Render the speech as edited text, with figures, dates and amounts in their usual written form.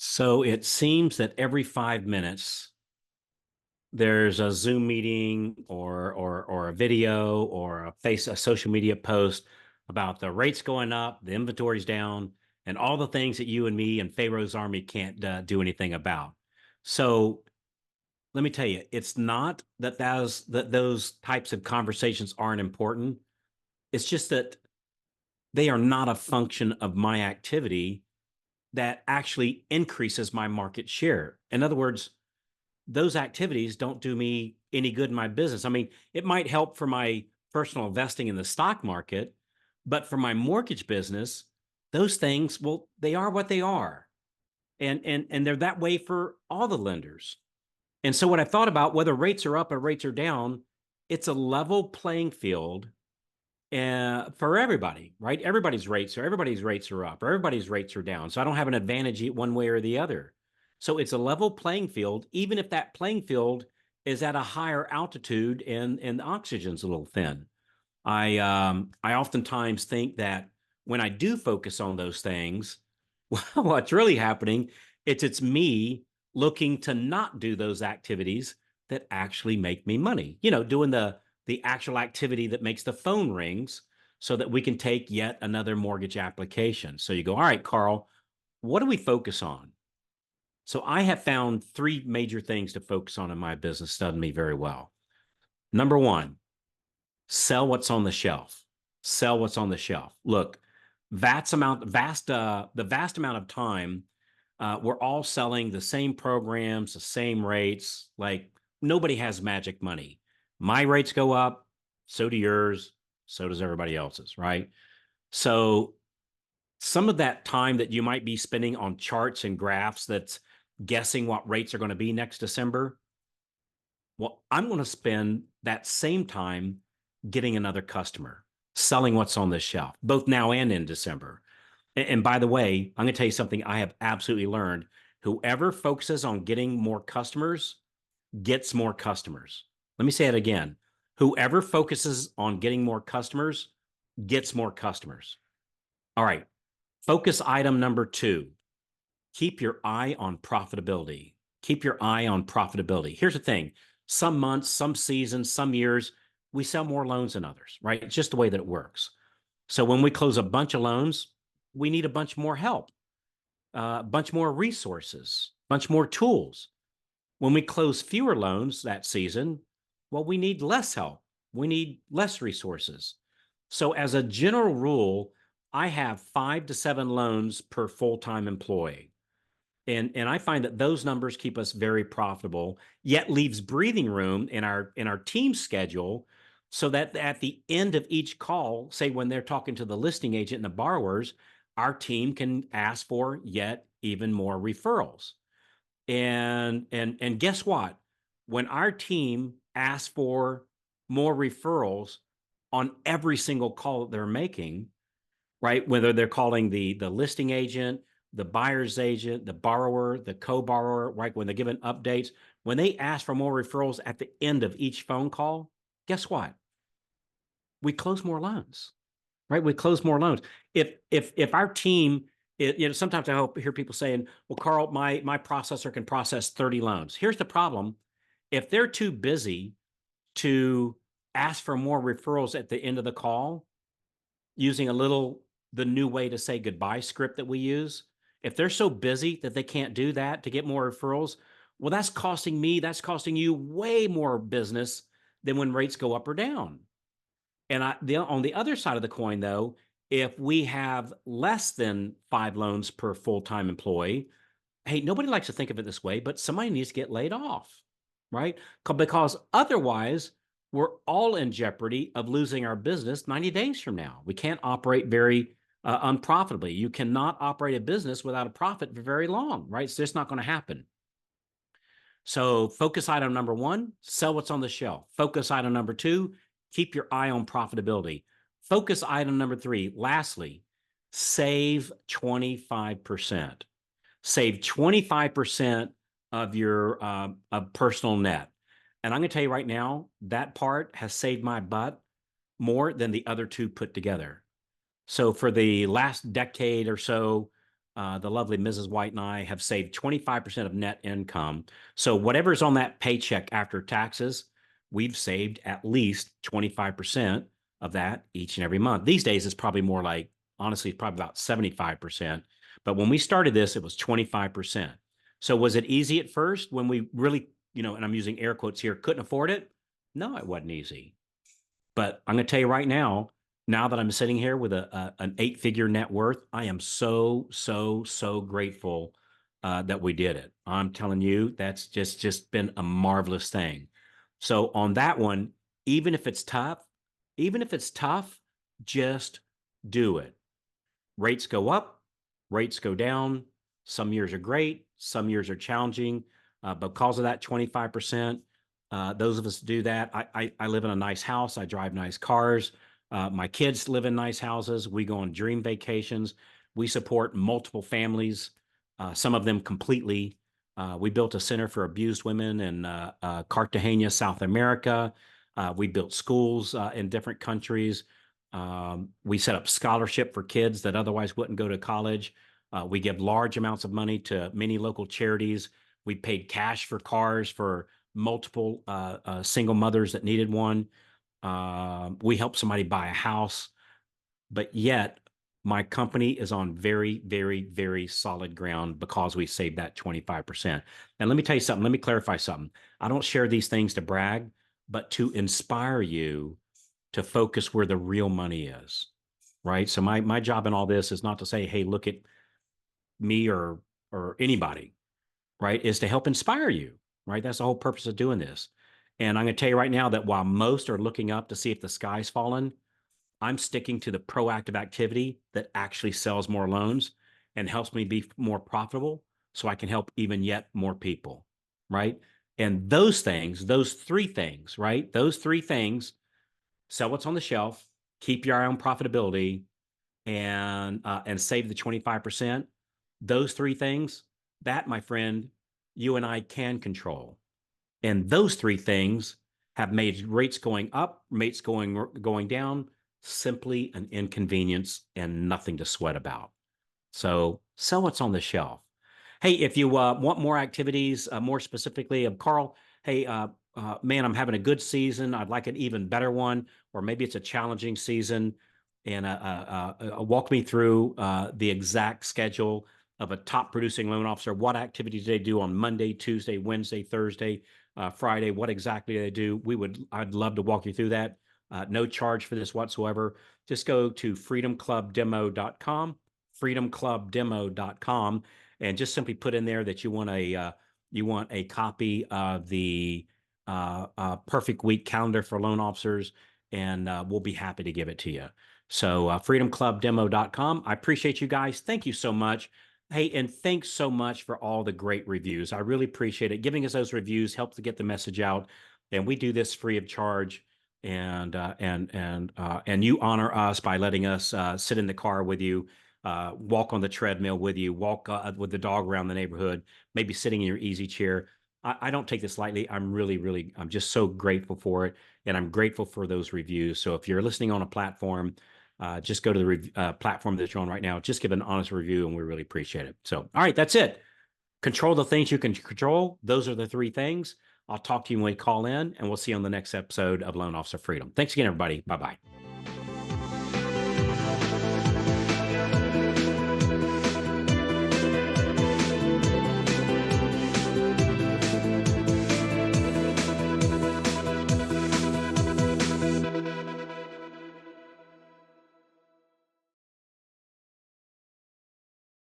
So it seems that every 5 minutes there's a Zoom meeting or a video or a social media post about the rates going up, the inventory's down, and all the things that you and me and Pharaoh's army can't do anything about. So let me tell you, it's not that those types of conversations aren't important. It's just that they are not a function of my activity that actually increases my market share. In other words, those activities don't do me any good in my business. I mean, it might help for my personal investing in the stock market, but for my mortgage business, those things, well, they are what they are. And they're that way for all the lenders. And so what I thought about, whether rates are up or rates are down, it's a level playing field for everybody, right? Everybody's rates are up, or everybody's rates are down. So I don't have an advantage one way or the other. So it's a level playing field, even if that playing field is at a higher altitude and the oxygen's a little thin. I oftentimes think that when I do focus on those things, what's really happening, it's me looking to not do those activities that actually make me money. Doing the actual activity that makes the phone rings so that we can take yet another mortgage application. So you go, all right, Carl, what do we focus on? So I have found three major things to focus on in my business, done me very well. Number one, sell what's on the shelf. Sell what's on the shelf. Look, the vast amount of time, we're all selling the same programs, the same rates. Like nobody has magic money. My rates go up, so do yours, so does everybody else's, right? So some of that time that you might be spending on charts and graphs that's guessing what rates are going to be next December, well, I'm going to spend that same time getting another customer, selling what's on the shelf, both now and in December. And by the way, I'm going to tell you something I have absolutely learned. Whoever focuses on getting more customers gets more customers. Let me say it again. Whoever focuses on getting more customers gets more customers. All right. Focus item number two, keep your eye on profitability. Keep your eye on profitability. Here's the thing. Some months, some seasons, some years, we sell more loans than others, right? It's just the way that it works. So when we close a bunch of loans, we need a bunch more help, a bunch more resources, a bunch more tools. When we close fewer loans that season, well, we need less help. We need less resources. So as a general rule, I have 5 to 7 loans per full-time employee. And I find that those numbers keep us very profitable, yet leaves breathing room in our team schedule so that at the end of each call, say when they're talking to the listing agent and the borrowers, our team can ask for yet even more referrals. And guess what? When our team asks for more referrals on every single call that they're making, right? Whether they're calling the listing agent, the buyer's agent, the borrower, the co-borrower, right? When they're given updates, when they ask for more referrals at the end of each phone call, guess what? We close more loans, right? We close more loans. If our team, sometimes I hear people saying, "Well, Carl, my processor can process 30 loans." Here's the problem: if they're too busy to ask for more referrals at the end of the call, using the new way to say goodbye script that we use, if they're so busy that they can't do that to get more referrals, well, that's costing you way more business than when rates go up or down. And on the other side of the coin, though, if we have less than 5 loans per full-time employee, hey, nobody likes to think of it this way, but somebody needs to get laid off, right? Because otherwise, we're all in jeopardy of losing our business 90 days from now. We can't operate very unprofitably. You cannot operate a business without a profit for very long, right? It's just not going to happen. So focus item number one, sell what's on the shelf. Focus item number two, keep your eye on profitability. Focus item number three, lastly, save 25%. Save 25% of your personal net. And I'm going to tell you right now, that part has saved my butt more than the other two put together. So for the last decade or so, the lovely Mrs. White and I have saved 25% of net income. So whatever's on that paycheck after taxes, we've saved at least 25% of that each and every month. These days, it's probably more like, honestly, it's probably about 75%. But when we started this, it was 25%. So was it easy at first when we really, and I'm using air quotes here, couldn't afford it? No, it wasn't easy. But I'm going to tell you right now that I'm sitting here with an 8-figure net worth, I am so, so, so grateful that we did it. I'm telling you, that's just been a marvelous thing. So on that one, even if it's tough, even if it's tough, just do it. Rates go up, rates go down. Some years are great, some years are challenging. Because of that 25%, those of us do that. I live in a nice house. I drive nice cars. My kids live in nice houses. We go on dream vacations. We support multiple families, some of them completely. We built a center for abused women in Cartagena, South America. We built schools in different countries. We set up scholarship for kids that otherwise wouldn't go to college. We give large amounts of money to many local charities. We paid cash for cars for multiple single mothers that needed one. We helped somebody buy a house, but yet my company is on very, very, very solid ground because we saved that 25%. And let me tell you something. Let me clarify something. I don't share these things to brag, but to inspire you to focus where the real money is, right? So my job in all this is not to say, hey, look at me or anybody, right? Is to help inspire you, right? That's the whole purpose of doing this. And I'm going to tell you right now that while most are looking up to see if the sky's fallen, I'm sticking to the proactive activity that actually sells more loans and helps me be more profitable so I can help even yet more people, right? And those things, those three things, right? Those three things, sell what's on the shelf, keep your eye on profitability, and save the 25%. Those three things, that, my friend, you and I can control. And those three things have made rates going up, rates going down, simply an inconvenience and nothing to sweat about. So sell what's on the shelf. Hey, if you want more activities, more specifically of Carl, hey, man, I'm having a good season. I'd like an even better one, or maybe it's a challenging season. And walk me through the exact schedule of a top producing loan officer. What activities do they do on Monday, Tuesday, Wednesday, Thursday, Friday? What exactly do they do? I'd love to walk you through that. No charge for this whatsoever. Just go to freedomclubdemo.com, freedomclubdemo.com, and just simply put in there that you want a copy of the perfect week calendar for loan officers, and we'll be happy to give it to you. So freedomclubdemo.com. I appreciate you guys. Thank you so much. Hey, and thanks so much for all the great reviews. I really appreciate it. Giving us those reviews helps to get the message out, and we do this free of charge. And you honor us by letting us sit in the car with you, walk on the treadmill with you, walk with the dog around the neighborhood, maybe sitting in your easy chair. I don't take this lightly. I'm just so grateful for it, and I'm grateful for those reviews. So if you're listening on a platform, just go to the platform that you're on right now. Just give an honest review, and we really appreciate it. So, all right, that's it. Control the things you can control. Those are the three things. I'll talk to you when we call in, and we'll see you on the next episode of Loan Officer Freedom. Thanks again, everybody. Bye-bye.